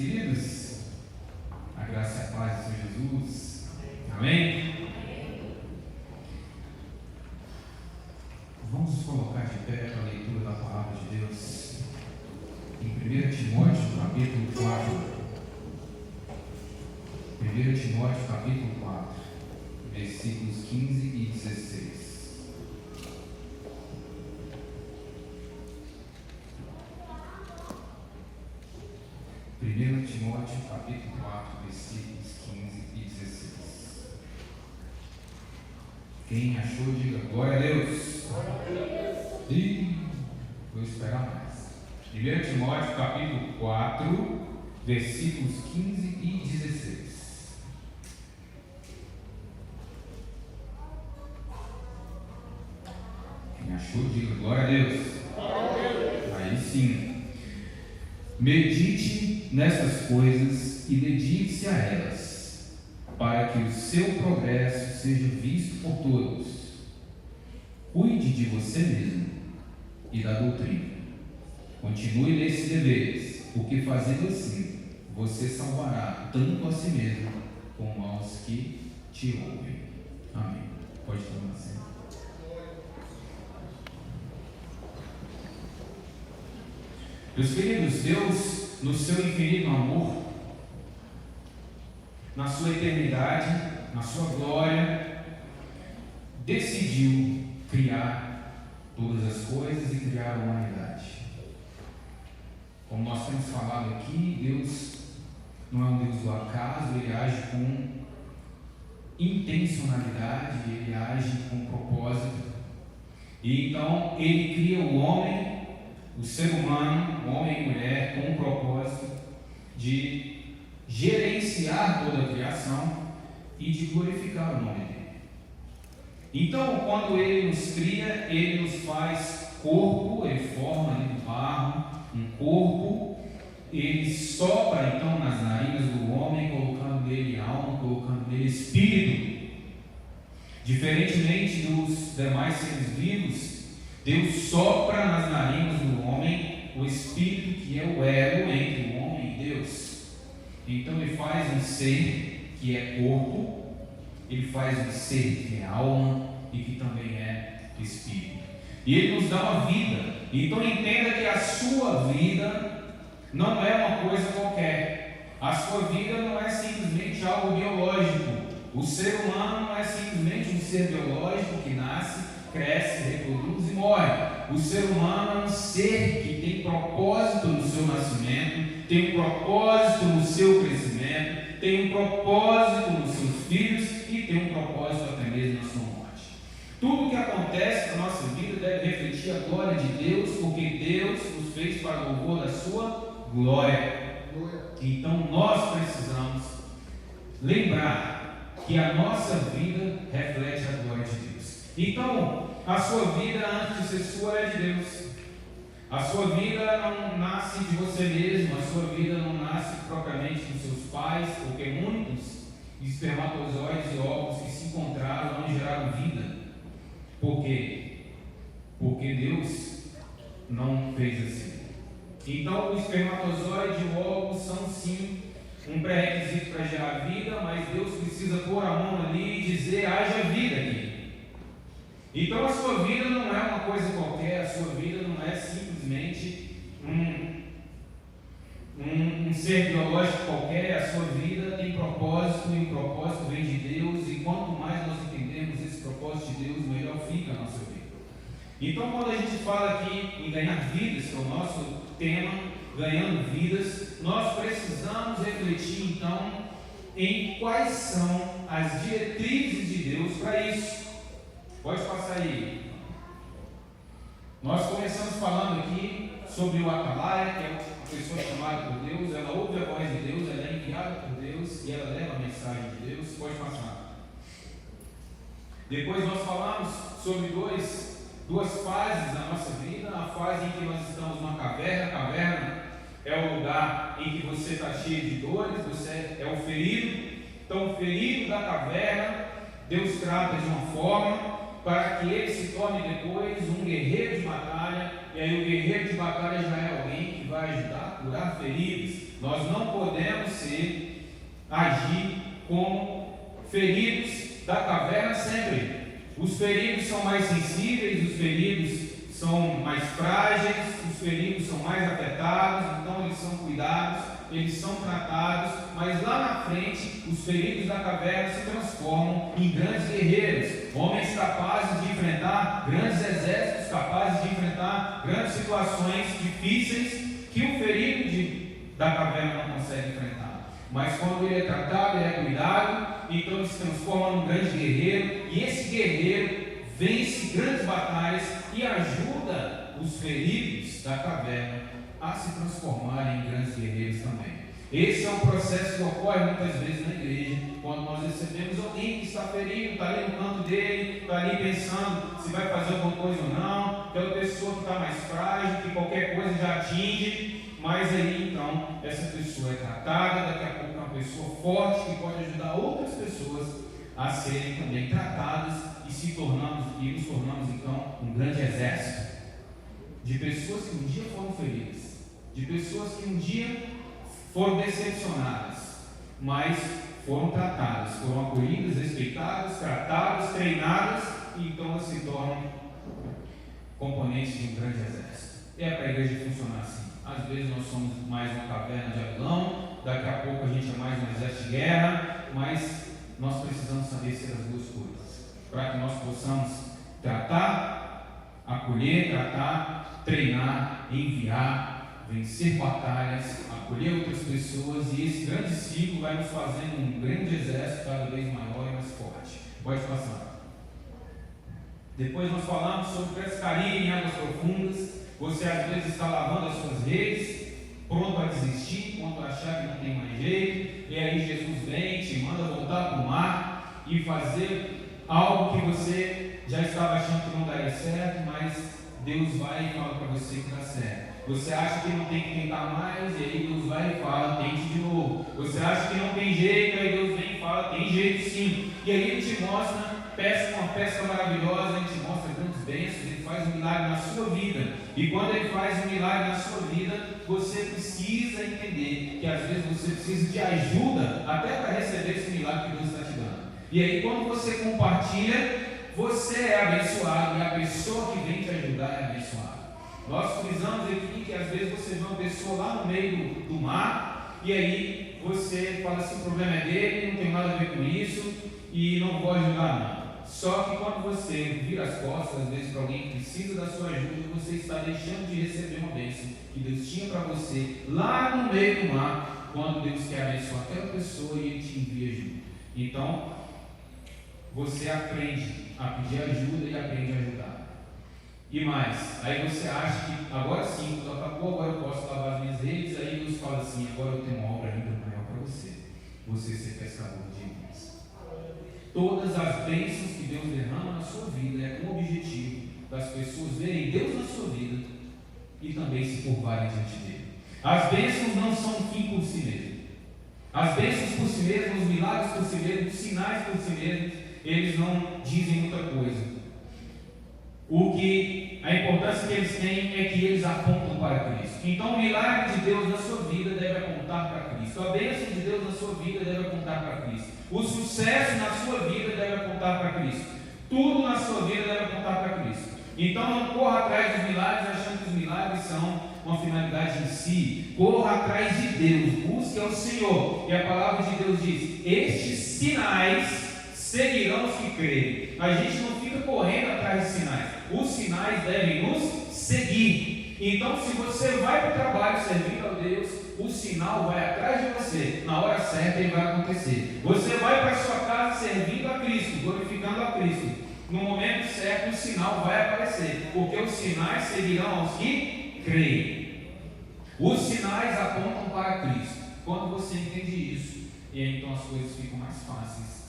Queridos, a graça e a paz do Senhor Jesus. Amém? Vamos nos colocar de pé para a leitura da palavra de Deus em 1 Timóteo capítulo 4. 1 Timóteo capítulo 4, versículos 15 e 16. 1 Timóteo capítulo 4, versículos 15 e 16. Quem achou, diga glória a Deus. Glória a Deus. E vou esperar mais. 1 Timóteo capítulo 4, versículos 15 e 16. Quem achou, diga glória a Deus. Glória a Deus. Aí sim. Medite nessas coisas e dedique-se a elas, para que o seu progresso seja visto por todos. Cuide de você mesmo e da doutrina. Continue nesses deveres, porque fazendo assim, você salvará tanto a si mesmo como aos que te ouvem. Amém. Pode tomar assento. Meus queridos, Deus, no seu infinito amor, na sua eternidade, na sua glória, decidiu criar todas as coisas e criar a humanidade. Como nós temos falado aqui, Deus não é um Deus do acaso, Ele age com intencionalidade, Ele age com propósito. E então Ele cria o homem, o ser humano, homem e mulher, com o propósito de gerenciar toda a criação e de glorificar o nome dele. Então, quando ele nos cria, ele nos faz corpo, ele forma ali do barro um corpo, ele sopra então nas narinas do homem, colocando nele alma, colocando nele espírito. Diferentemente dos demais seres vivos, Deus sopra nas narinas do homem o Espírito, que é o elo entre o homem e Deus. Então Ele faz um ser que é corpo, Ele faz um ser que é alma e que também é Espírito. E Ele nos dá uma vida. Então entenda que a sua vida não é uma coisa qualquer. A sua vida não é simplesmente algo biológico. O ser humano não é simplesmente um ser biológico que nasce, cresce, reproduz e morre. O ser humano é um ser que tem propósito no seu nascimento, tem um propósito no seu crescimento, tem um propósito nos seus filhos e tem um propósito até mesmo na sua morte. Tudo o que acontece na nossa vida deve refletir a glória de Deus, porque Deus nos fez para o louvor da sua glória. Então nós precisamos lembrar que a nossa vida reflete a glória de Deus. Então, a sua vida antes de ser sua é de Deus. A sua vida não nasce de você mesmo, a sua vida não nasce propriamente dos seus pais, porque muitos espermatozoides e óvulos que se encontraram não geraram vida. Por quê? Porque Deus não fez assim. Então, o espermatozoide e o óvulo são sim um pré-requisito para gerar vida, mas Deus precisa pôr a mão ali e dizer: haja vida aqui. Então a sua vida não é uma coisa qualquer, a sua vida não é simplesmente um ser biológico qualquer, a sua vida tem propósito e o propósito vem de Deus, e quanto mais nós entendemos esse propósito de Deus, melhor fica a nossa vida. Então quando a gente fala aqui em ganhar vidas, que é o nosso tema, ganhando vidas, nós precisamos refletir então em quais são as diretrizes de Deus para isso. Pode passar aí. Nós começamos falando aqui sobre o Atalaia, que é uma pessoa chamada por Deus. Ela ouve a voz de Deus, ela é enviada por Deus e ela leva a mensagem de Deus. Pode passar. Depois nós falamos sobre duas fases da nossa vida. A fase em que nós estamos numa caverna. A caverna é o lugar em que você está cheio de dores, você é o ferido. Então o ferido da caverna, Deus trata de uma forma para que ele se torne depois um guerreiro de batalha, e aí o guerreiro de batalha já é alguém que vai ajudar a curar feridas. Nós não podemos agir como feridos da caverna sempre. Os feridos são mais sensíveis, os feridos são mais frágeis, os feridos são mais afetados, então eles são cuidados, eles são tratados, mas lá na frente, os feridos da caverna se transformam em grandes guerreiros, homens capazes de enfrentar grandes exércitos, capazes de enfrentar grandes situações difíceis que o ferido da caverna não consegue enfrentar. Mas quando ele é tratado, ele é cuidado, então ele se transforma num grande guerreiro, e esse guerreiro vence grandes batalhas e ajuda os feridos da caverna a se transformarem em grandes guerreiros também. Esse é um processo que ocorre muitas vezes na igreja, quando nós recebemos alguém que está ferido, está ali no canto dele, está ali pensando se vai fazer alguma coisa ou não, aquela pessoa que está mais frágil, que qualquer coisa já atinge, mas aí então essa pessoa é tratada, daqui a pouco é uma pessoa forte que pode ajudar outras pessoas a serem também tratadas e nos tornamos então um grande exército de pessoas que um dia foram feridas, de pessoas que um dia foram decepcionadas, mas foram tratadas, foram acolhidas, respeitadas, tratadas, treinadas, e então elas se tornam componentes de um grande exército. É para a igreja funcionar assim. Às vezes nós somos mais uma caverna de Abilão, daqui a pouco a gente é mais um exército de guerra, mas nós precisamos saber ser as duas coisas, para que nós possamos tratar, acolher, tratar, treinar, enviar, vencer batalhas, acolher outras pessoas, e esse grande ciclo vai nos fazendo um grande exército cada vez maior e mais forte. Pode passar. Depois nós falamos sobre pescaria em águas profundas. Você às vezes está lavando as suas redes, pronto a desistir, pronto a achar que não tem mais jeito, e aí Jesus vem e te manda voltar para o mar e fazer algo que você já estava achando que não daria certo, mas Deus vai e fala para você que dá certo. Você acha que não tem que tentar mais, e aí Deus vai e fala, tente de novo. Você acha que não tem jeito, aí Deus vem e fala, tem jeito sim. E aí Ele te mostra uma pesca maravilhosa, Ele te mostra grandes bênçãos, Ele faz um milagre na sua vida. E quando Ele faz um milagre na sua vida, você precisa entender que às vezes você precisa de ajuda até para receber esse milagre que Deus está te dando. E aí quando você compartilha, você é abençoado, e a pessoa que vem te ajudar é abençoada. Nós frisamos aqui que às vezes você vê uma pessoa lá no meio do mar, e aí você fala assim, o problema é dele, não tem nada a ver com isso, e não vou ajudar não. Só que quando você vira as costas, às vezes, para alguém que precisa da sua ajuda, você está deixando de receber uma bênção que Deus tinha para você lá no meio do mar, quando Deus quer abençoar aquela pessoa e Ele te envia ajuda. Então, você aprende a pedir ajuda e aprende a ajudar. E mais, aí você acha que agora sim, tudo acabou, agora eu posso lavar as minhas redes, aí Deus fala assim, agora eu tenho uma obra ainda maior para você ser pescador de homens. Todas as bênçãos que Deus derrama na sua vida é com o objetivo das pessoas verem Deus na sua vida e também se curvarem diante dele. As bênçãos não são um fim por si mesmo. As bênçãos por si mesmas, os milagres por si mesmos, os sinais por si mesmos, eles não dizem muita coisa. A importância que eles têm é que eles apontam para Cristo. Então o milagre de Deus na sua vida deve apontar para Cristo. A bênção de Deus na sua vida deve apontar para Cristo. O sucesso na sua vida deve apontar para Cristo. Tudo na sua vida deve apontar para Cristo. Então não corra atrás dos milagres achando que os milagres são uma finalidade em si. Corra atrás de Deus, busque ao Senhor. E a palavra de Deus diz: estes sinais seguirão os que creem. A gente não fica correndo atrás de sinais. Os sinais devem nos seguir. Então, se você vai para o trabalho servindo a Deus, o sinal vai atrás de você. Na hora certa ele vai acontecer. Você vai para a sua casa servindo a Cristo, glorificando a Cristo. No momento certo o sinal vai aparecer, porque os sinais seguirão aos que creem. Os sinais apontam para Cristo. Quando você entende isso, e aí então as coisas ficam mais fáceis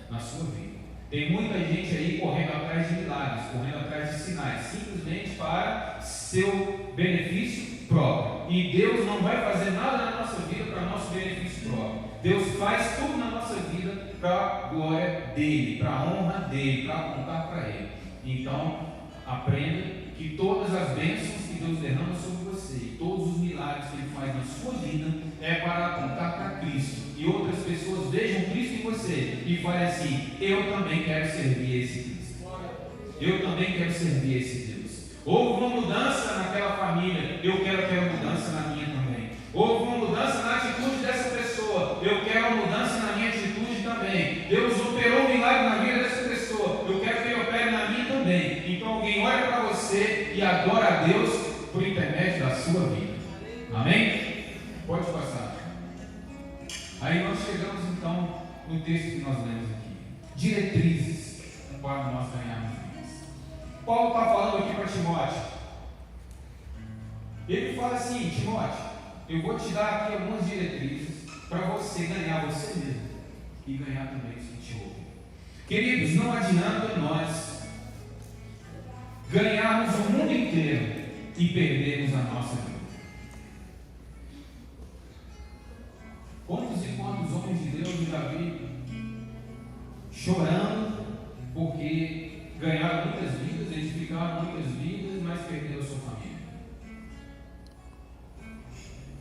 na sua vida. Tem muita gente aí correndo atrás de milagres, correndo atrás de sinais, simplesmente para seu benefício próprio. E Deus não vai fazer nada na nossa vida para nosso benefício próprio. Deus faz tudo na nossa vida para a glória dele, para a honra dele, para apontar para ele. Então, aprenda que todas as bênçãos que Deus derrama sobre você e todos os milagres que Ele faz na sua vida é para apontar para Cristo e outras pessoas vejam Cristo em você e falem assim: eu também quero servir esse Cristo, eu também quero servir esse Deus. Houve uma mudança naquela família, eu quero ter uma mudança na minha também. Houve uma mudança na atitude dessa pessoa, eu quero uma mudança na minha atitude também. Deus operou um milagre na vida dessa pessoa, eu quero que Ele opere na minha também. Então alguém olha para você e adora a Deus por intermédio da sua vida. Amém? Pode passar. Aí nós chegamos então no texto que nós lemos aqui. Diretrizes para nós ganharmos vidas. Paulo está falando aqui para Timóteo. Ele fala assim: Timóteo, eu vou te dar aqui algumas diretrizes para você ganhar você mesmo e ganhar também os que te ouvem. Queridos, não adianta nós ganharmos o mundo inteiro e perdermos a nossa vida. Quantos e quantos homens de Deus eu já vi chorando porque ganharam muitas vidas, edificaram muitas vidas, mas perderam a sua família.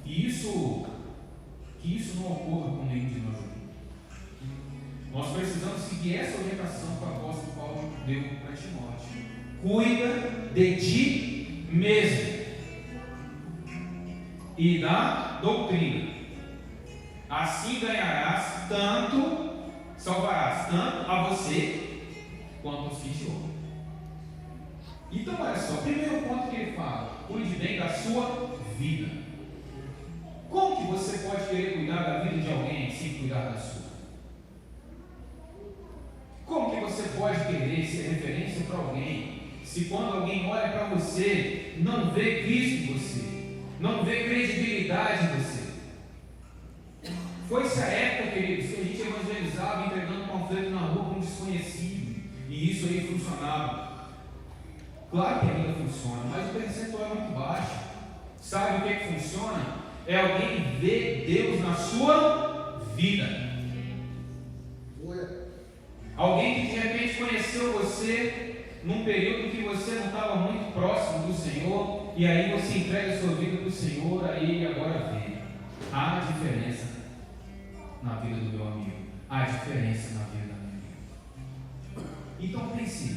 E que isso não ocorra com nenhum de nós aqui. Nós precisamos seguir essa orientação que o apóstolo Paulo deu para Timóteo. Cuida de ti mesmo e da doutrina. Assim salvarás tanto a você quanto aos que te ouvem. Então, olha só, primeiro ponto que ele fala: cuide bem da sua vida. Como que você pode querer cuidar da vida de alguém sem cuidar da sua? Como que você pode querer ser referência para alguém se quando alguém olha para você não vê Cristo em você, não vê credibilidade em você? Foi-se a época, queridos, que a gente evangelizava entregando panfleto na rua com um desconhecido, e isso aí funcionava. Claro que ainda funciona, mas o percentual é muito baixo. Sabe o que funciona? É alguém ver Deus na sua vida. Alguém que de repente conheceu você num período que você não estava muito próximo do Senhor, e aí você entrega a sua vida para o Senhor, aí ele agora vê. Há diferença na vida do meu amigo, há diferença na vida da minha amiga. Então pense: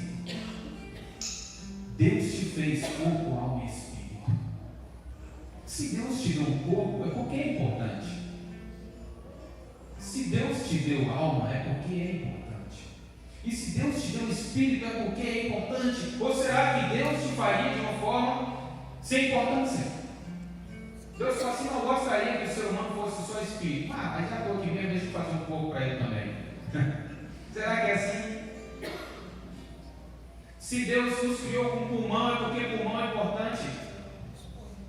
Deus te fez corpo, alma e espírito. Se Deus te deu um corpo, é porque é importante. Se Deus te deu alma, é porque é importante. E se Deus te deu um espírito, é porque é importante. Ou será que Deus te faria de uma forma sem importância? Deus fala assim: não gostaria que o ser humano fosse só espírito. Mas já estou aqui mesmo, deixa eu fazer um pouco para ele também. Será que é assim? Se Deus nos criou com pulmão, é porque pulmão é importante.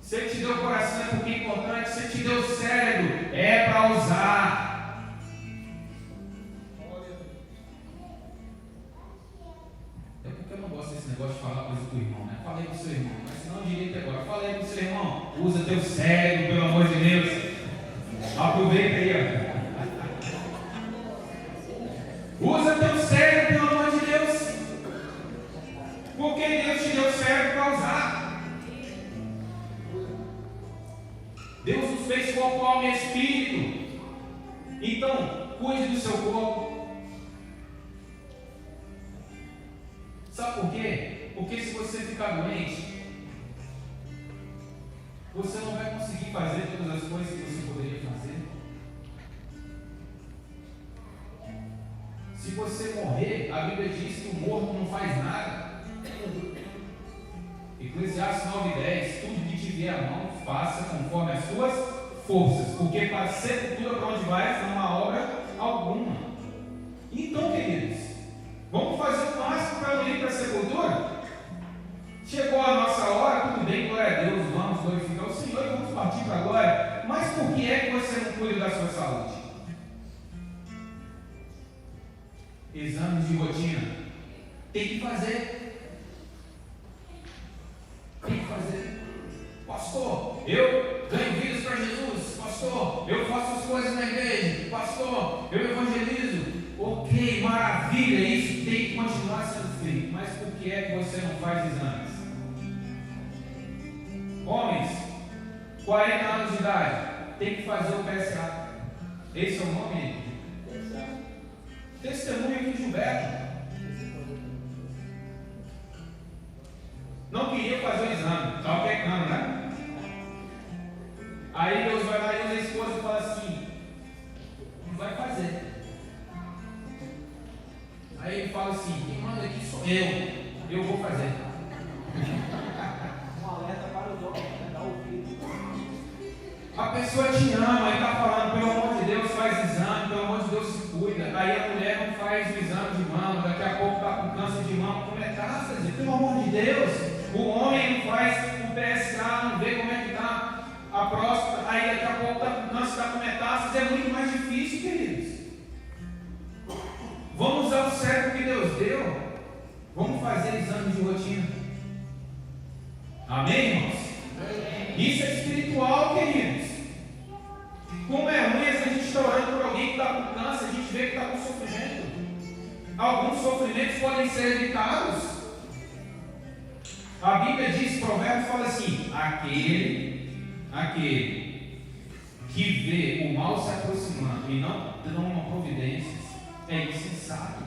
Se Ele te deu coração, é porque é importante. Se Ele te deu cérebro, é para usar. É porque eu não gosto desse negócio de falar coisa com o irmão, né? Falei com o seu irmão, mas senão direito agora. Falei com o seu irmão, usa teu cérebro, pelo amor de Deus. Aproveita aí, ó. Usa teu cérebro, pelo amor de Deus. Porque Deus te deu cérebro para usar. Deus nos fez corpo, alma e espírito. Então, cuide do seu corpo. Sabe por quê? Porque se você ficar doente, você não vai conseguir fazer todas as coisas que você poderia fazer. Se você morrer, a Bíblia diz que o morto não faz nada. Eclesiastes 9:10: tudo que te vier à mão, faça conforme as suas forças, porque para a sepultura para onde vais não há obra alguma. Então, queridos, vamos fazer o máximo para não ir para a sepultura? Chegou a nossa hora, tudo bem, glória a Deus, vamos glorificar o Senhor e vamos partir para a glória. Mas por que é que você não cuida da sua saúde? Exames de rotina. Tem que fazer. Tem que fazer. Pastor, eu ganho vidas para Jesus. Pastor, eu faço as coisas na igreja. Pastor, eu evangelizo. Ok, maravilha, isso tem que continuar sendo feito. Mas por que é que você não faz exames? 40 anos de idade, tem que fazer o PSA. Esse é o nome? Testemunho aqui de Gilberto. Não queria fazer o exame, estava pecando, né? Aí Deus vai lá e usa a esposa e fala assim: não vai fazer. Aí ele fala assim: quem manda aqui sou eu vou fazer. Um alerta para os homens, dá ouvido. A pessoa te ama e está falando: pelo amor de Deus, faz exame, pelo amor de Deus, se cuida. Aí a mulher não faz o exame de mama, daqui a pouco está com câncer de mama, com metástase. Pelo amor de Deus, o homem não faz o PSA, não vê como é que está a próstata, aí daqui a pouco está com câncer, está com metástase. É muito mais difícil, queridos. Vamos usar o cérebro que Deus deu. Vamos fazer exame de rotina. Amém, irmãos? Isso é espiritual, queridos. Como é ruim a gente estar orando por alguém que está com câncer, a gente vê que está com sofrimento. Alguns sofrimentos podem ser evitados. A Bíblia diz, Provérbios fala assim: aquele que vê o mal se aproximando e não toma providências é insensato.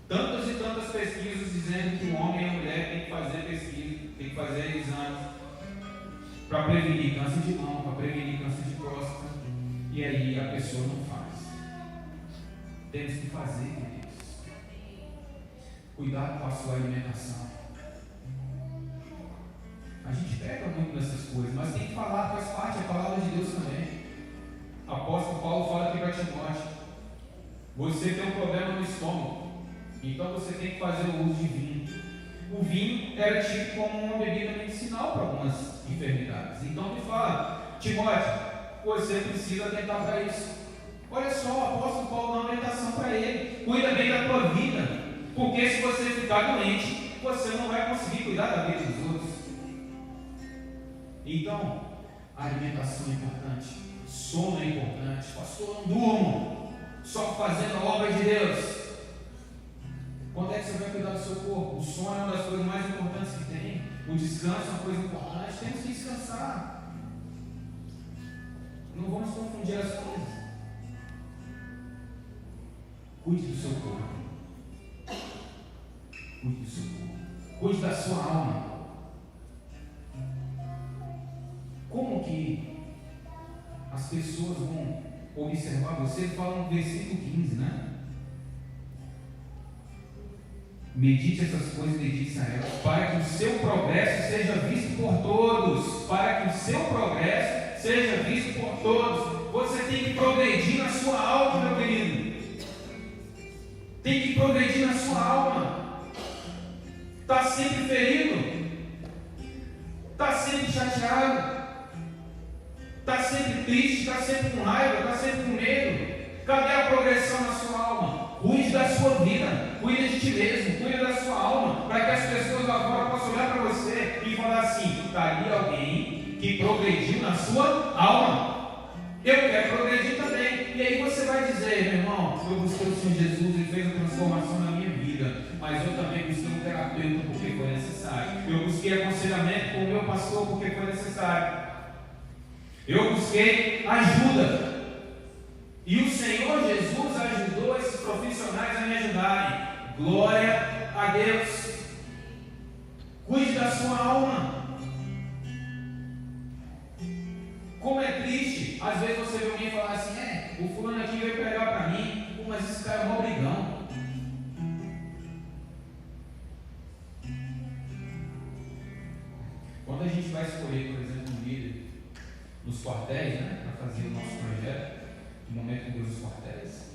Tantas e tantas pesquisas dizendo que o homem e a mulher têm que fazer pesquisa, tem que fazer exames para prevenir câncer de mão, para prevenir câncer de próstata, e aí a pessoa não faz. Temos que fazer, queridos. Cuidado com a sua alimentação. A gente pega muito nessas coisas, mas tem que falar, faz parte, a palavra de Deus também. Apóstolo Paulo fala aqui para Timóteo: você tem um problema no estômago, então você tem que fazer o uso de vinho. O vinho era tido como uma bebida medicinal para algumas enfermidades. Então ele fala: Timóteo, você precisa atentar para isso. Olha só, o apóstolo Paulo dá uma orientação para ele: cuida bem da tua vida, porque se você ficar doente, você não vai conseguir cuidar da vida dos outros. Então, a alimentação é importante, sono é importante. Pastor, não durmo, só fazendo a obra de Deus. Quando é que você vai cuidar do seu corpo? O sono é uma das coisas mais importantes que tem. O descanso é uma coisa importante. Temos que descansar. Não vamos confundir as coisas. Cuide do seu corpo. Cuide do seu corpo. Cuide da sua alma. Como que as pessoas vão observar você? Fala no versículo 15, né? Medite essas coisas, medite a elas, para que o seu progresso seja visto por todos. Para que o seu progresso seja visto por todos. Você tem que progredir na sua alma, meu querido. Tem que progredir na sua alma. Está sempre ferido. Está sempre chateado. Está sempre triste, está sempre com raiva, está sempre com medo. Cadê a progressão na sua alma? Cuide da sua vida, cuide de ti mesmo, cuide da sua alma, para que as pessoas lá fora possam olhar para você e falar assim: está ali alguém que progrediu na sua alma. Eu quero progredir também. E aí você vai dizer: meu irmão, eu busquei o Senhor Jesus, Ele fez a transformação na minha vida, mas eu também busquei um terapeuta porque foi necessário. Eu busquei aconselhamento com o meu pastor porque foi necessário. Eu busquei ajuda. E o Senhor Jesus ajudou esses profissionais a me ajudarem. Glória a Deus. Cuide da sua alma. Como é triste, às vezes você vê alguém falar assim: o fulano aqui veio pregar para mim, mas esse cara é um obrigão. Quando a gente vai escolher, por exemplo, um líder nos quartéis, né, para fazer o nosso projeto, no momento de Deus nos quartéis,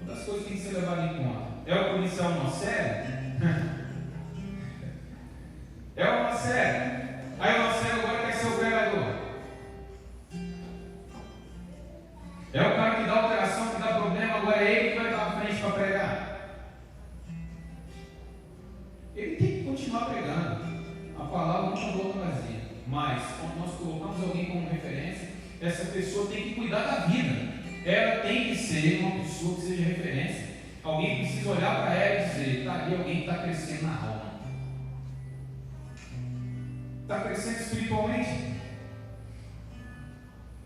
uma das coisas que tem que ser levada em conta é o policial uma série. É uma série. Aí uma série agora quer ser o pregador. É o cara que dá alteração, que dá problema, agora é ele que vai estar à frente para pregar. Ele tem que continuar pregando. A palavra não volta vazia. Mas, quando nós colocamos alguém como referência, essa pessoa tem que cuidar da vida. Ela tem que ser uma pessoa que seja referência. Alguém precisa olhar para ela e dizer: está ali alguém que está crescendo na alma. Está crescendo espiritualmente?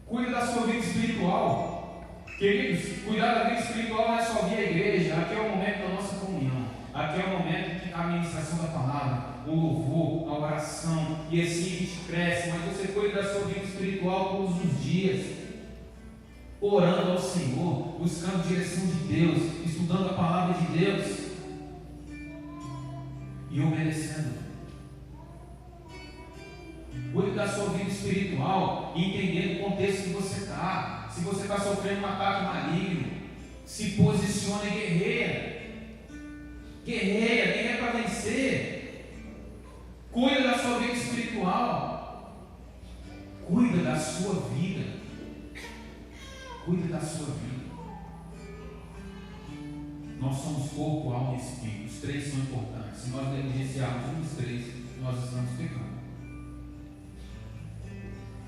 Cuida da sua vida espiritual. Queridos, cuidar da vida espiritual não é só vir à igreja. Aqui é o momento da nossa comunhão. Aqui é o momento da administração da palavra, o louvor, a oração. E assim a gente cresce. Mas você cuida da sua vida espiritual todos os dias, orando ao Senhor, buscando a direção de Deus, estudando a palavra de Deus e obedecendo. Cuide da sua vida espiritual, entendendo o contexto que você está. Se você está sofrendo um ataque maligno, se posicione e guerreia. Guerreia, nem é para vencer. Cuida da sua vida espiritual. Cuida da sua vida. Cuida da sua vida. Nós somos corpo, alma e espírito. Os três são importantes. Se nós negligenciarmos um dos três, nós estamos pecando.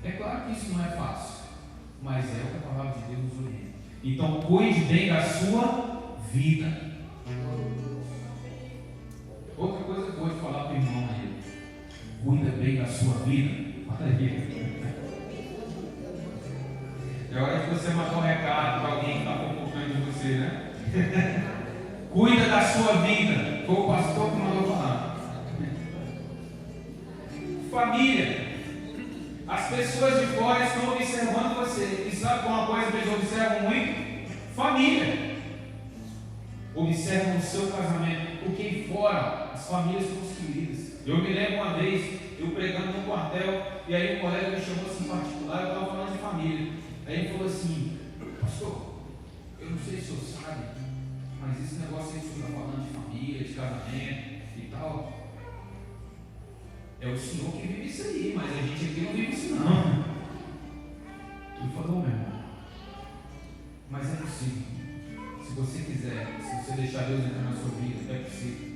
É claro que isso não é fácil, mas é o que a palavra de Deus nos orienta. Então, cuide bem da sua vida. Outra coisa que eu vou te falar para o irmão aí: cuida bem da sua vida. Olha aí. É hora de você mandar um recado para alguém que está focando em você, né? Cuida da sua vida. Foi o pastor que mandou falar. Família. As pessoas de fora estão observando você. E sabe uma coisa que eles observam muito? Família. Observam o seu casamento. Porque em fora as famílias construídas. Eu me lembro uma vez, eu pregando no quartel, e aí um colega me chamou assim em particular, eu estava falando de família. Aí ele falou assim: pastor, eu não sei se o senhor sabe, mas esse negócio aí que o senhor está falando de família, de casamento e tal, é o senhor que vive isso aí, mas a gente aqui não vive isso não. Ele falou: meu irmão, mas é possível. Se você quiser, se você deixar Deus entrar na sua vida, é possível.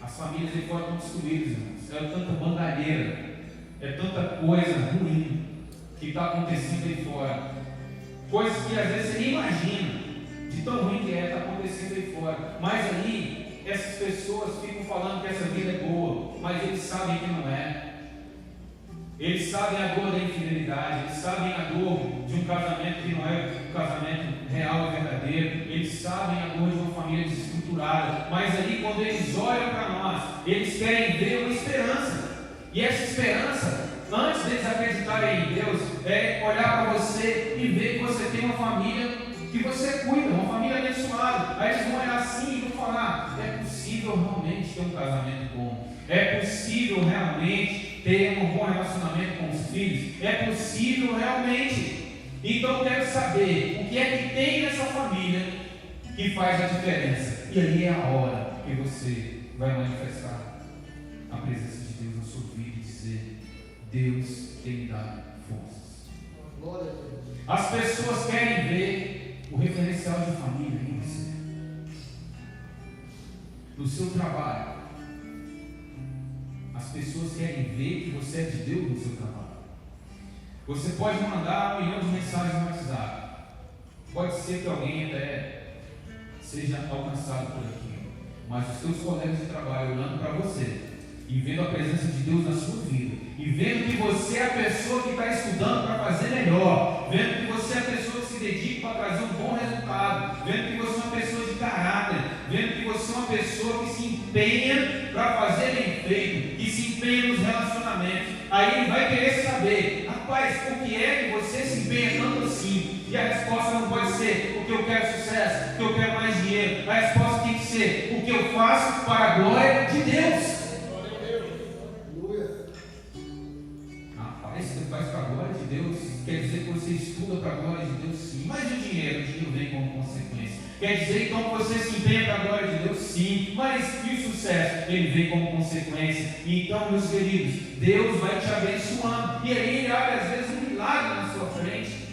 As famílias aí fora estão destruídas, irmãos. É tanta bandalheira, é tanta coisa ruim que está acontecendo aí fora. Coisas que às vezes você nem imagina, de tão ruim que está acontecendo aí fora. Mas aí, essas pessoas ficam falando que essa vida é boa, mas eles sabem que não é. Eles sabem a dor da infidelidade, eles sabem a dor de um casamento que não é um casamento real e verdadeiro, eles sabem a dor de uma família desestruturada, mas ali quando eles olham para nós, eles querem ver uma esperança, e essa esperança, antes deles acreditarem em Deus, é olhar para você e ver que você tem uma família que você cuida, uma família abençoada. Aí eles vão olhar assim e vão falar: é possível realmente ter um casamento bom, é possível realmente ter um bom relacionamento com os filhos, é possível realmente. Então eu quero saber o que é que tem nessa família que faz a diferença. E aí é a hora que você vai manifestar a presença de Deus na sua vida e dizer: Deus tem me dado forças. As pessoas querem ver o referencial de família em você, no seu trabalho. As pessoas querem ver que você é de Deus no seu trabalho. Você pode mandar 1 milhão de mensagens no WhatsApp. Pode ser que alguém até seja alcançado por aquilo. Mas os seus colegas de trabalho olhando para você e vendo a presença de Deus na sua vida, e vendo que você é a pessoa que está estudando para fazer melhor, vendo que você é a pessoa que se dedica para trazer um bom resultado, vendo que você é uma pessoa de caráter, vendo que você é uma pessoa que se empenha para fazer bem feito, que se empenha nos relacionamentos, aí ele vai querer saber: rapaz, por que é que você se empenha tanto assim? E a resposta não pode ser: porque eu quero sucesso, porque eu quero mais dinheiro. A resposta tem que ser: o que eu faço para a glória de Deus. Rapaz, você faz para a glória de Deus, quer dizer que você estuda para a glória de Deus, sim. Mas o dinheiro vem como consequência. Quer dizer então que você se empenha para a glória de Deus, sim. Mas e o sucesso? Ele vem como consequência. Então, meus queridos, Deus vai te abençoando. E aí ele abre às vezes um milagre na sua frente.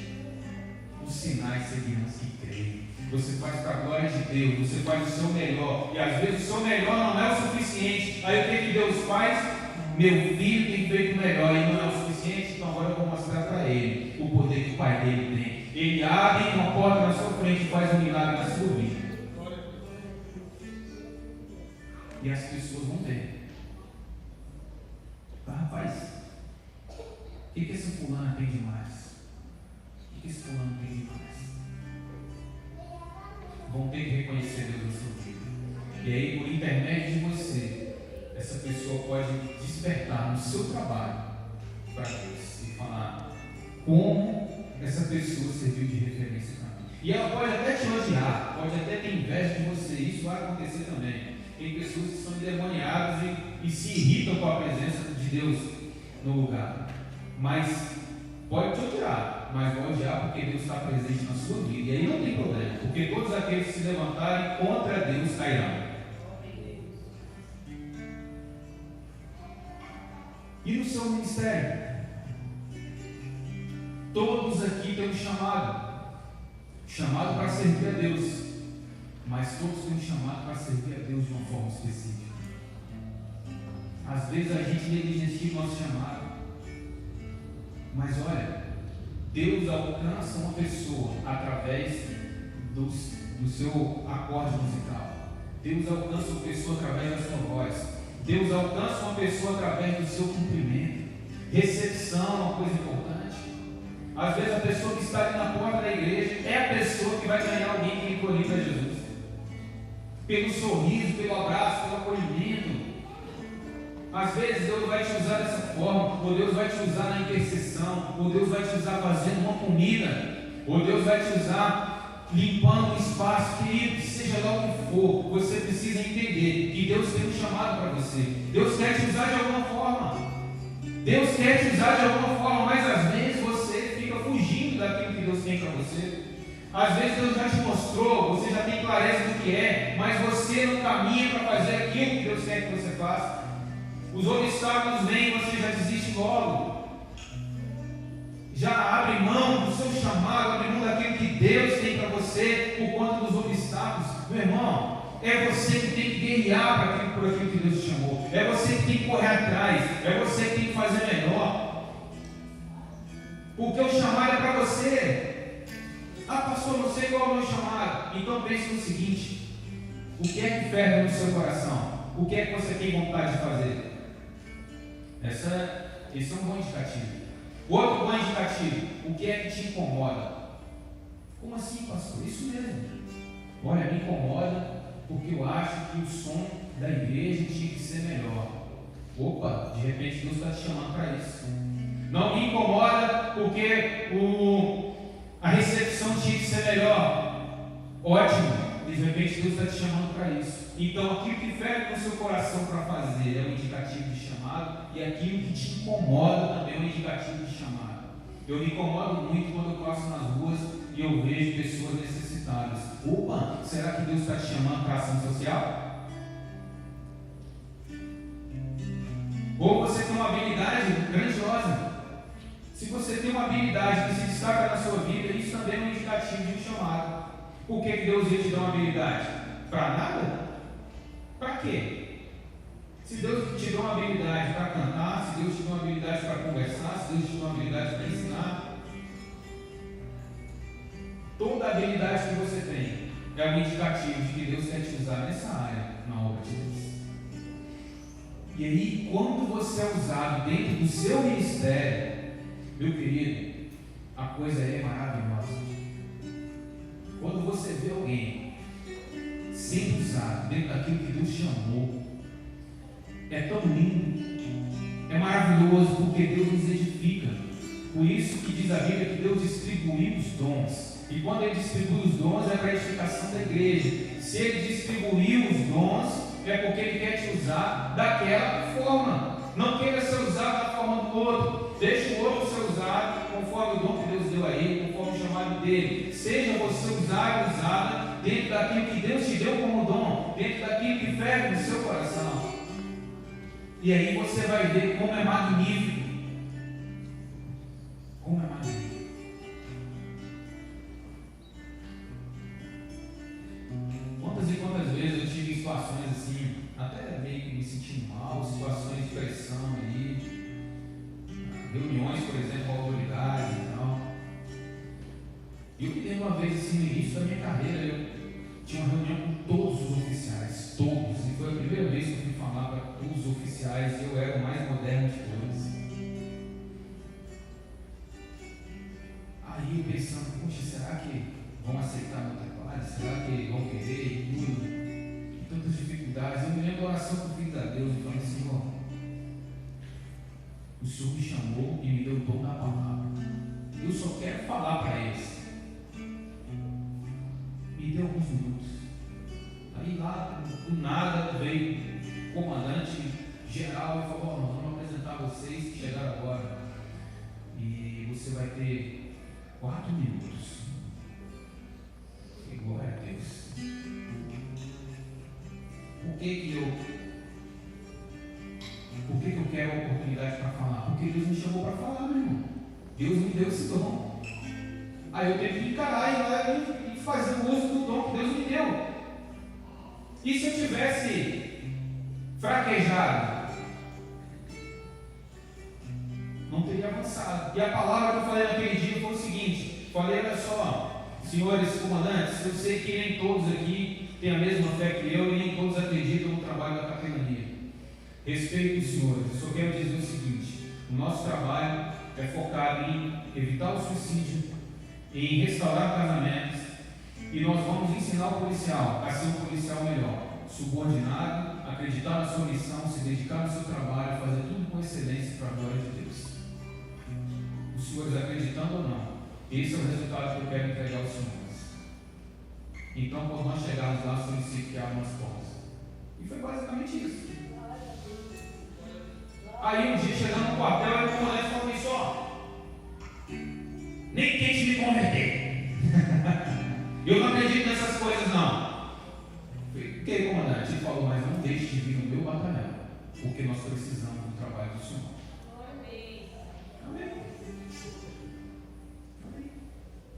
Os sinais seguirão os que creem. Você faz para a glória de Deus, você faz o seu melhor. E às vezes o seu melhor não é o suficiente. Aí o que Deus faz? Meu filho tem feito o melhor e não é o suficiente, então agora eu vou mostrar para ele o poder que o pai dele tem. Ele abre uma porta na sua frente e faz um milagre na sua vida. E as pessoas vão ver. Ah, fulano tem demais? O que esse fulano tem demais? Vão ter que reconhecer Deus na sua vida. E aí, por intermédio de você, essa pessoa pode despertar no seu trabalho para Deus e falar como essa pessoa serviu de referência para mim. E ela pode até te odiar, pode até ter inveja de você, isso vai acontecer também. Tem pessoas que são endemoniadas e se irritam com a presença de Deus no lugar. Mas pode te odiar, mas vai odiar porque Deus está presente na sua vida. E aí não tem problema, porque todos aqueles que se levantarem contra Deus cairão. E no seu ministério? Todos aqui têm um chamado para servir a Deus, mas todos têm um chamado para servir a Deus de uma forma específica. Às vezes a gente negligencia o nosso chamado, mas olha, Deus alcança uma pessoa através do seu acorde musical. Deus alcança uma pessoa através da sua voz. Deus alcança uma pessoa através do seu cumprimento. Recepção é uma coisa importante. Às vezes a pessoa que está ali na porta da igreja é a pessoa que vai ganhar alguém que encolhe para Jesus. Pelo sorriso, pelo abraço, pelo acolhimento. Às vezes Deus vai te usar dessa forma, ou Deus vai te usar na intercessão, ou Deus vai te usar fazendo uma comida, ou Deus vai te usar limpando um espaço. Querido, seja lá o que for, você precisa entender que Deus tem um chamado para você. Deus quer te usar de alguma forma. Deus quer te usar de alguma forma, mas às vezes você fica fugindo daquilo que Deus tem para você. Às vezes Deus já te mostrou, você já tem clareza do que é, mas você não caminha para fazer aquilo que Deus quer que você faça. Os obstáculos vêm e você já desiste logo. Já abre mão do seu chamado, abre mão daquilo que Deus tem para você por conta dos obstáculos. Meu irmão, é você que tem que guerrear por aquilo que Deus te chamou. É você que tem que correr atrás. É você que tem que fazer melhor. Porque o chamado é para você. Ah, pastor, não sei qual é o meu chamado. Então pense no seguinte: o que é que ferve no seu coração? O que é que você tem vontade de fazer? Esse é um bom indicativo. Outro bom indicativo: o que é que te incomoda? Como assim, pastor? Isso mesmo. Olha, me incomoda porque eu acho que o som da igreja tinha que ser melhor. Opa, de repente Deus está te chamando para isso. Não me incomoda porque a recepção tinha que ser melhor. Ótimo, de repente Deus está te chamando para isso. Então aquilo que ferve no seu coração para fazer é um indicativo de chamado, e aquilo que te incomoda também é um indicativo de chamado. Eu me incomodo muito quando eu passo nas ruas e eu vejo pessoas necessitadas. Opa, será que Deus está te chamando para ação social? Ou você tem uma habilidade grandiosa. Se você tem uma habilidade que se destaca na sua vida, isso também é um indicativo de um chamado. Por que Deus ia te dar uma habilidade? Para nada? Para quê? Se Deus te deu uma habilidade para cantar, se Deus te deu uma habilidade para conversar, se Deus te deu uma habilidade para ensinar, toda habilidade que você tem é um indicativo de que Deus quer te usar nessa área, na obra de Deus. E aí, quando você é usado dentro do seu ministério, meu querido, a coisa é maravilhosa. Quando você vê alguém sendo usado dentro daquilo que Deus chamou, é tão lindo, é maravilhoso, porque Deus nos edifica. Por isso que diz a Bíblia que Deus distribuiu os dons. E quando Ele distribui os dons é para a edificação da igreja. Se Ele distribuiu os dons, é porque Ele quer te usar daquela forma. Não queira ser usado da forma do outro. Deixe o outro ser usado conforme o dom que Deus deu a ele, conforme o chamado dele. Seja você usado e usada dentro daquilo que Deus te deu como dom, dentro daquilo que ferve no seu coração. E aí você vai ver como é magnífico. Como é magnífico. Quantas e quantas vezes eu tive situações assim, até meio que me sentindo mal, situações de pressão ali, reuniões, por exemplo, com autoridades e tal. E eu me lembro uma vez assim, no início da minha carreira, eu tinha uma reunião com todos os oficiais, todos, e foi a primeira vez que eu fui falar para todos os oficiais, e eu era o mais moderno de todos. pensando, poxa, será que vão aceitar meu trabalho? Será que vão querer e tudo? E tantas dificuldades. Eu me lembro da oração que eu fiz a Deus e falei, Senhor, o Senhor me chamou e me deu o dom da palavra. Eu só quero falar para eles. Me deu alguns minutos. Aí lá, do nada, veio o comandante geral e falou, vamos apresentar vocês que chegaram agora. E você vai ter 4 minutos. E glória a Deus. Por que eu quero a oportunidade para falar? Porque Deus me chamou para falar, meu irmão. Deus me deu esse dom. Aí eu tenho que encarar e fazer o uso do dom que Deus me deu. E se eu tivesse fraquejado? Não teria avançado. E a palavra que eu falei naquele dia foi o seguinte: falei, olha só, senhores comandantes, eu sei que nem todos aqui têm a mesma fé que eu e nem todos acreditam no trabalho da capelania. Respeito os senhores, eu só quero dizer o seguinte: o nosso trabalho é focado em evitar o suicídio, em restaurar casamentos, e nós vamos ensinar o policial a ser um policial melhor, subordinado, acreditar na sua missão, se dedicar no seu trabalho, fazer tudo com excelência para a glória de Deus. Os senhores acreditando ou não, esse é o resultado que eu quero entregar aos senhores. Então, quando nós chegarmos lá, solicito que abram as portas. E foi basicamente isso. Aí um dia, chegando no quartel, o comandante falou isso, nem tente me converter. Eu não acredito nessas coisas, não. O que, comandante? Ele falou, mas não deixe de vir no meu batalhão, porque nós precisamos do trabalho do Senhor. Amém.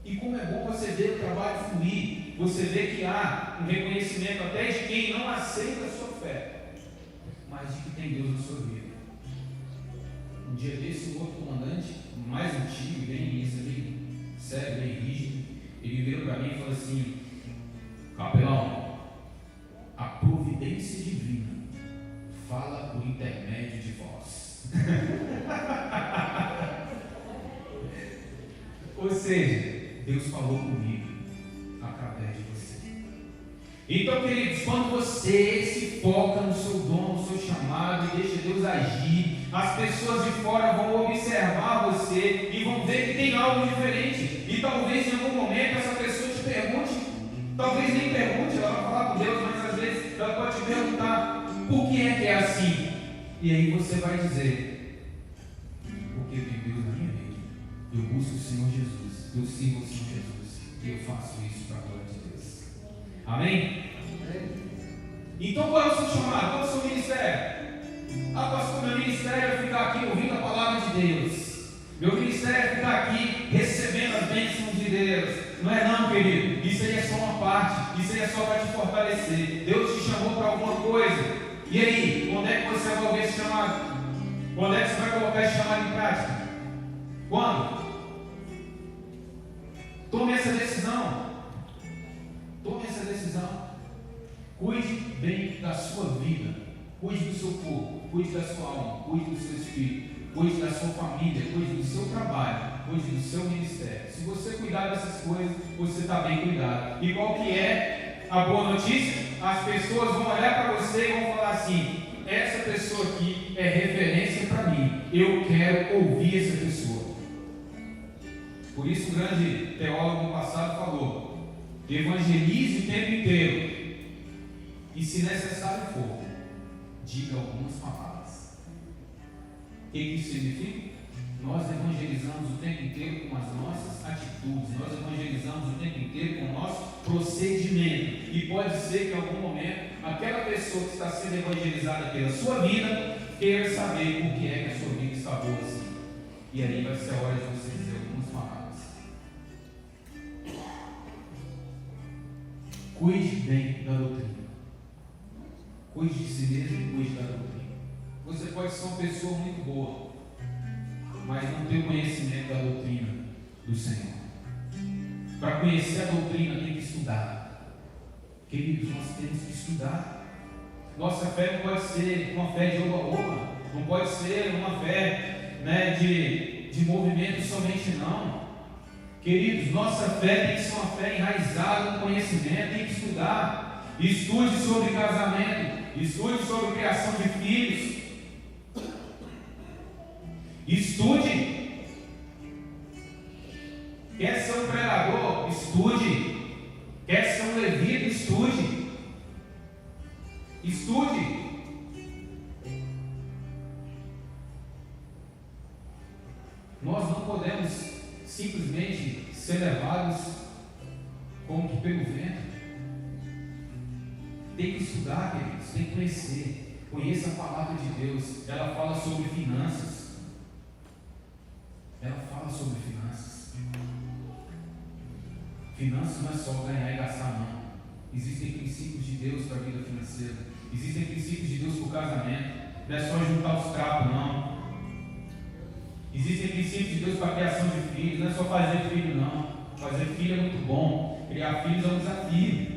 E como é bom você ver o trabalho fluir, você vê que há um reconhecimento até de quem não aceita a sua fé, mas de que tem Deus na sua vida. Um dia desse, um outro comandante, mais antigo, bem sério, bem rígido, ele virou para mim e falou assim: capelão, a providência divina fala por intermédio de vós. Ou seja, Deus falou comigo através de você. Então, queridos, quando você se foca no seu dom, no seu chamado e deixa Deus agir, as pessoas de fora vão observar você e vão ver que tem algo diferente. E talvez em algum momento essa pessoa te pergunte, talvez nem pergunte, ela vai falar com Deus, mas às vezes ela pode te perguntar: por que é assim? E aí você vai dizer: porque eu tenho Deus na minha vida, eu busco o Senhor Jesus, eu sigo o Senhor Jesus e eu faço isso para a glória de Deus. Amém? Então qual é o seu chamado? Qual é o seu ministério? Pastor, meu ministério é ficar aqui ouvindo a palavra de Deus. Meu ministério é ficar aqui recebendo as bênçãos de Deus. Não é não, querido. Isso aí é só uma parte. Isso aí é só para te fortalecer. Deus te chamou para alguma coisa. E aí, quando é que você vai ouvir esse chamado? Quando é que você vai colocar esse chamado em prática? Quando? Tome essa decisão. Tome essa decisão. Cuide bem da sua vida. Cuide do seu corpo, cuide da sua alma, cuide do seu espírito, cuide da sua família, cuide do seu trabalho, cuide do seu ministério. Se você cuidar dessas coisas, você está bem cuidado. E qual que é a boa notícia? As pessoas vão olhar para você e vão falar assim: essa pessoa aqui é referência para mim, eu quero ouvir essa pessoa. Por isso o grande teólogo no passado falou: evangelize o tempo inteiro e, se necessário for, diga algumas palavras. O que isso significa? Nós evangelizamos o tempo inteiro com as nossas atitudes, nós evangelizamos o tempo inteiro com o nosso procedimento. E pode ser que em algum momento aquela pessoa que está sendo evangelizada pela sua vida queira saber por que é que a sua vida está boa assim. E aí vai ser a hora de você dizer algumas palavras. Cuide bem da doutrina. Cuide de si mesmo e cuide da doutrina. Você pode ser uma pessoa muito boa, mas não ter o conhecimento da doutrina do Senhor. Para conhecer a doutrina tem que estudar. Queridos, nós temos que estudar. Nossa fé não pode ser uma fé de oba-oba, não pode ser uma fé de movimento somente, não. Queridos, nossa fé tem que ser uma fé enraizada no conhecimento, tem que estudar. Estude sobre casamento, estude sobre criação de filhos. Estude. Quer ser um pregador? Estude. Quer ser um levita? Estude. Estude. Nós não podemos simplesmente ser levados como que pelo vento. Tem que estudar, queridos, tem que conhecer. Conheça a palavra de Deus. Ela fala sobre finanças. Ela fala sobre finanças. Finanças não é só ganhar e gastar, não. Existem princípios de Deus para a vida financeira. Existem princípios de Deus para o casamento. Não é só juntar os trapos, não. Existem princípios de Deus para a criação de filhos. Não é só fazer filho, não. Fazer filho é muito bom. Criar filhos é um desafio.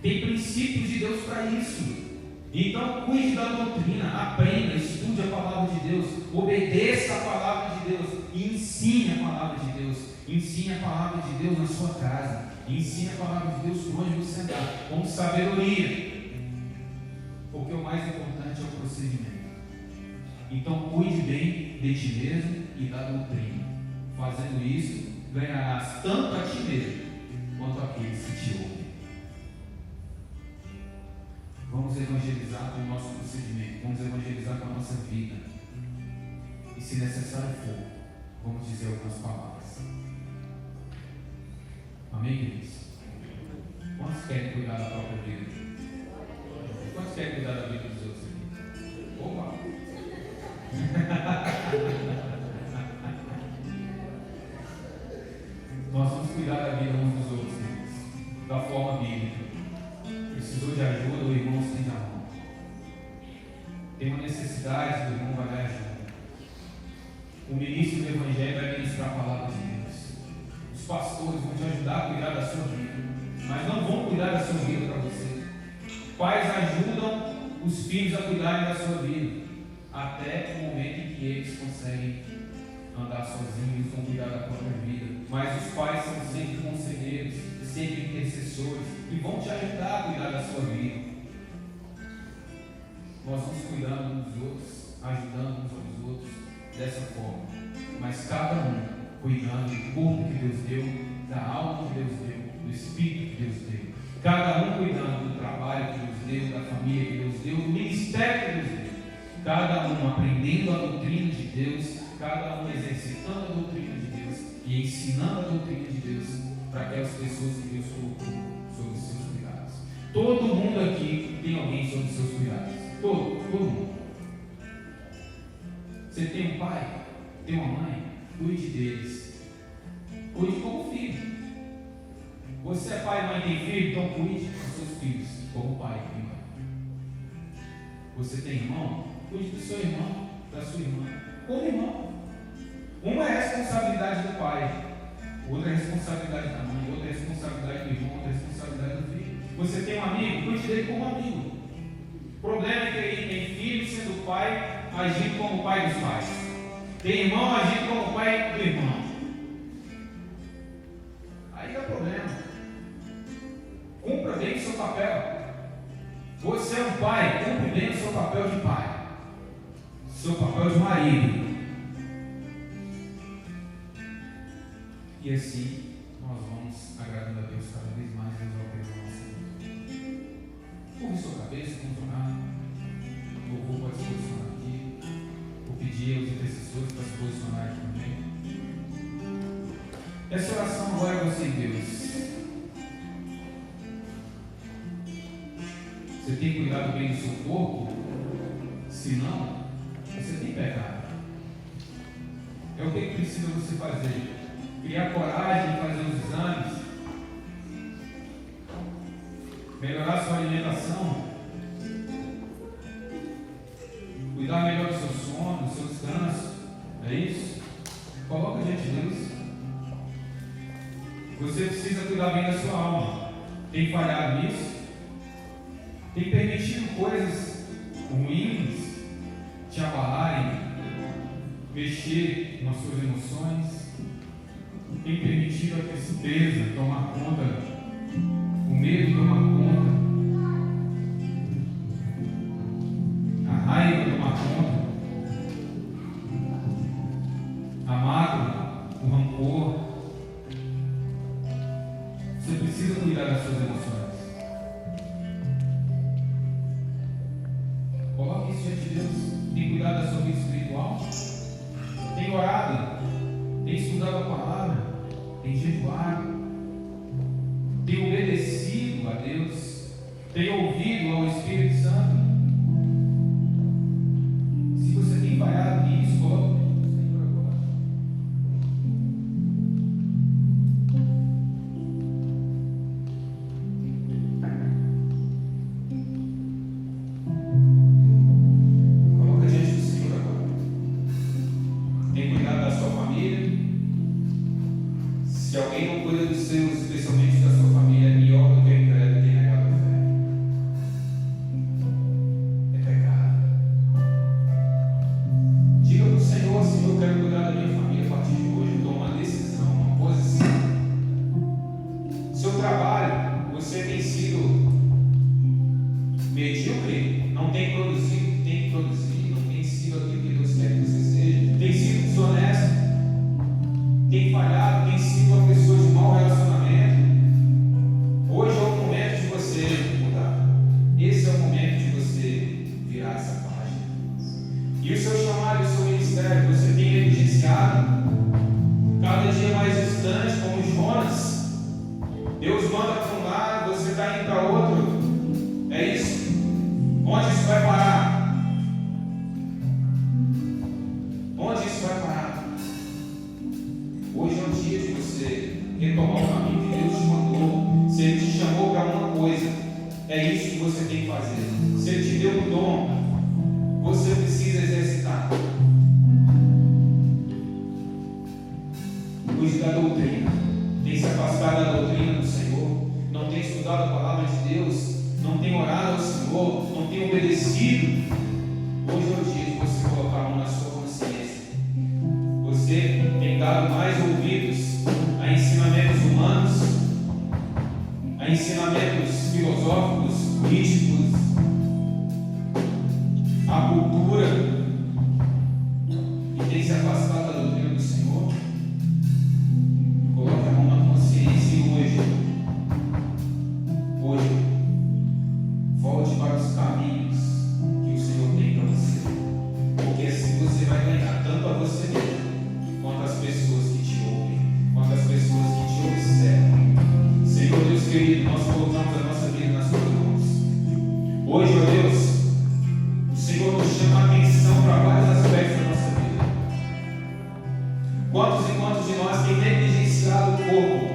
Tem princípios de Deus para isso. Então, cuide da doutrina, aprenda, estude a palavra de Deus, obedeça a palavra de Deus e ensine a palavra de Deus. Ensine a palavra de Deus na sua casa. Ensine a palavra de Deus por onde você andar, com sabedoria. Porque o mais importante é o procedimento. Então, cuide bem de ti mesmo e da doutrina. Fazendo isso, ganharás tanto a ti mesmo quanto aqueles que te ouvem. Vamos evangelizar com o nosso procedimento, vamos evangelizar com a nossa vida. E se necessário for, vamos dizer algumas palavras. Amém, queridos? Quantos querem cuidar da própria vida? Quantos querem cuidar da vida dos outros aqui? Opa! Nós vamos cuidar da vida uns dos outros, queridos, da forma bíblica. Precisou de ajuda, o irmão estende a mão. Tem uma necessidade, o irmão vai dar ajuda. O ministro do Evangelho vai ministrar a palavra de Deus. Os pastores vão te ajudar a cuidar da sua vida, mas não vão cuidar da sua vida para você. Pais ajudam os filhos a cuidarem da sua vida, até o momento em que eles conseguem andar sozinhos, vão cuidar da própria vida. Mas os pais são sempre conselheiros, sempre intercessores, e vão te ajudar a cuidar da sua vida. Nós vamos cuidando uns dos outros, ajudando uns aos outros dessa forma, mas cada um cuidando do corpo que Deus deu, da alma que Deus deu, do espírito que Deus deu, cada um cuidando do trabalho que Deus deu, da família que Deus deu, do ministério que Deus deu, cada um aprendendo a doutrina de Deus, cada um exercitando a doutrina de Deus e ensinando a doutrina de Deus para aquelas pessoas que Deus colocou sob os seus cuidados. Todo mundo aqui tem alguém sob os seus cuidados. Todo mundo. Você tem um pai, tem uma mãe, cuide deles. Cuide como filho. Você é pai e mãe tem filho, então cuide dos seus filhos como pai e mãe. Você tem irmão, cuide do seu irmão, da sua irmã, como irmão. Uma é a responsabilidade do pai, outra é a responsabilidade da mãe, outra é a responsabilidade do irmão, outra é a responsabilidade do filho. Você tem um amigo, cuide dele como amigo. O problema é que ele tem filho sendo pai, agindo como pai dos pais. Tem irmão agindo como pai do irmão. Aí é o problema. Cumpra bem o seu papel. Você é um pai, cumpre bem o seu papel de pai, seu papel de marido. E assim nós vamos agradando a Deus cada vez mais, Deus vai operar na nossa vida. Curve sua cabeça, vamos orar. O louvor pode se posicionar aqui. Vou pedir aos intercessores para se posicionar aqui também. Essa oração agora é você e Deus. Você tem cuidado bem do seu corpo? Se não, você tem pecado. É o que precisa você fazer. Criar coragem de fazer os exames, melhorar sua alimentação, cuidar melhor do seu sono, do seu descanso. É isso? Coloca diante de Deus. Você precisa cuidar bem da sua alma. Tem falhado nisso? Tem permitido coisas ruins te abalarem, mexer nas suas emoções? tem permitido a tristeza tomar conta, o medo tomar conta, a raiva tomar conta, a mágoa, o rancor. Você precisa cuidar das suas emoções. Coloque isso diante de Deus. Tem cuidado da sua vida espiritual? Tem orado? Tem estudado a palavra? Tem jejuado? Tem obedecido a Deus? Tem ouvido ao Espírito Santo? Se você tem falhado nisso, coloque o Senhor agora. Coloca diante do Senhor agora. Tem cuidado da sua família? Se alguém não cuida dos seus, especialmente da sua família, é pior do que a incrédulo tem negado a fé. É pecado. Diga para o Senhor: Senhor, eu quero cuidar da minha família a partir de hoje. Eu tomo uma decisão, uma posição. Seu trabalho, você tem sido medíocre, não tem produzido o que tem que produzir, não tem sido aquilo que Deus quer que você seja, tem sido desonesto, tem falhado, tem sido uma pessoa de mau relacionamento. Hoje é o momento de você mudar. Esse é o momento de você virar essa página. E o seu chamado e o seu ministério, você tem negligenciado cada dia mais distante, como Jonas. Deus manda para um lado, você está indo para outro. É isso? Onde isso vai parar? Onde isso vai parar? Hoje é o dia de você retomar o caminho que Deus te mandou. Se Ele te chamou para uma coisa, é isso que você tem que fazer. Se Ele te deu um dom, você precisa exercitar. Cuide da doutrina. Tem se afastado da doutrina do Senhor, não tem estudado a palavra de Deus, não tem orado ao Senhor, não tem obedecido. Hoje é o dia de você colocar a mão na sua consciência. Você tem dado mais ouvidos a ensinamentos humanos, a ensinamentos filosóficos, místicos, a cultura, e tem se afastado da doutrina do Senhor. Coloque a mão na consciência e hoje, volte para os caminhos que o Senhor tem para você, porque assim você vai ganhar tanto a você mesmo, quanto as pessoas que te ouvem, quanto as pessoas que te observam. Senhor Deus querido, nós colocamos a nossa vida nas suas mãos. Hoje, ó Deus, o Senhor nos chama a atenção para vários aspectos da nossa vida. Quantos e quantos de nós têm negligenciado o corpo,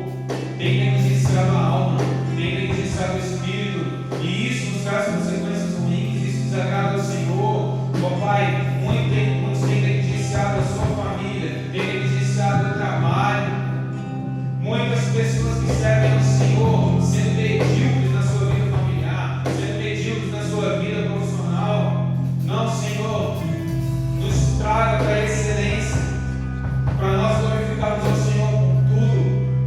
têm negligenciado a alma, têm negligenciado o espírito, e isso nos traz consequências ruins, isso desagrada ao Senhor. Ó Pai, muitos têm negligenciado a sua família, têm negligenciado o trabalho. Muitas pessoas que servem ao Senhor sendo medíocres na sua vida familiar, sendo medíocres na sua vida profissional. Não, Senhor, nos traga para a excelência, para nós glorificarmos ao Senhor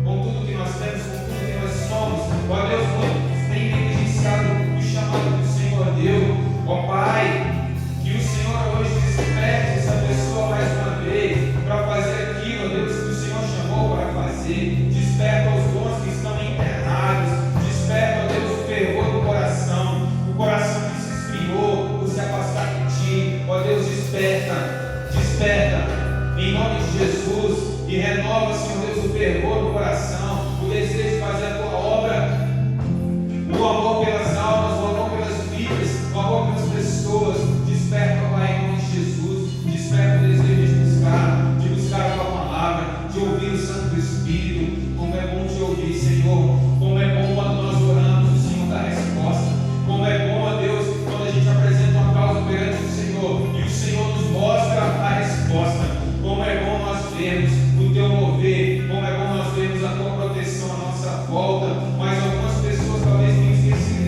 com tudo que nós temos, com tudo que nós somos. Ó Deus, muitos têm negligenciado o chamado que o Senhor deu. Ó Pai, que o Senhor hoje desperte essa pessoa mais uma vez para fazer aquilo, ó Deus, que o Senhor chamou para fazer. Desperta os dons que estão enterrados. Desperta, ó Deus, o fervor do coração, o coração que se esfriou por se afastar de Ti. Ó Deus, desperta, desperta, em nome de Jesus, e renova, Senhor Deus, o fervor do coração, o desejo de fazer a Tua obra, o amor pelas almas, o amor pelas vidas, o amor pelas pessoas. Desperta, Pai, em nome de Jesus. Desperta o desejo de buscar a Tua palavra, de ouvir o Santo Espírito. Como é bom te ouvir, Senhor. Como é bom quando nós oramos, o Senhor dá resposta. Como é bom, ó Deus, quando a gente apresenta uma causa perante o Senhor e o Senhor nos mostra a resposta. Como é bom nós vermos o Teu mover, como é bom nós vermos a Tua proteção à nossa volta. Mas algumas pessoas talvez tenham esquecido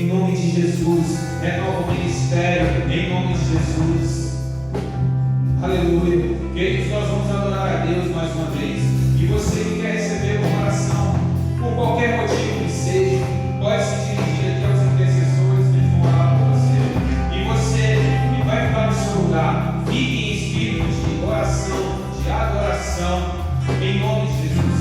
em nome de Jesus. Renova o ministério, em nome de Jesus. Aleluia. Queridos, nós vamos adorar a Deus mais uma vez. E você que quer receber uma oração, por qualquer motivo que seja, pode se dirigir aqui aos intercessores que vão orar por você. E você que vai ficar no seu lugar, fique em espírito de oração, de adoração, em nome de Jesus.